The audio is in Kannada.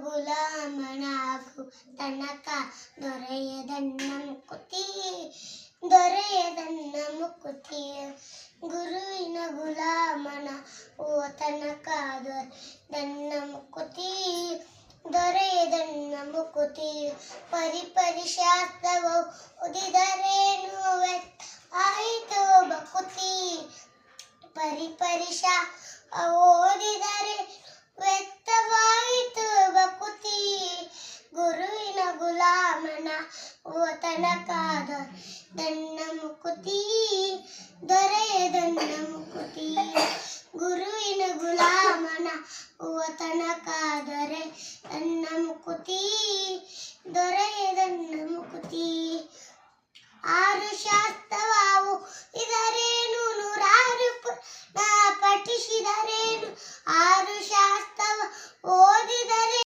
ಗುಲಾಮನಾಗು ತನಕ ದೊರೆಯದನ್ನ ಮುಕುತಿ ಗುರುವಿನ ಗುಲಾಮನ ಓ ತನಕ ದೊರೆಯದನ್ನ ಮುಕುತಿ ಪರಿಪರಿಶಾಸ್ತ್ರವು ಓದಿದರೇನು ಆಯಿತು ಬಕುತಿ ಪರಿಪರಿಶ ಓದಿದರೆ ವ್ಯಕ್ತವಾಯಿತು ಬಕುತಿ ಗುರುವಿನ ಗುಲಾಮನ ಓ ತನಕ ದೊರೆಯದನ್ನ ಮುಕುತಿ ಗುರುವಿನ ಗುಲಾಮನ ಓ ತನಕ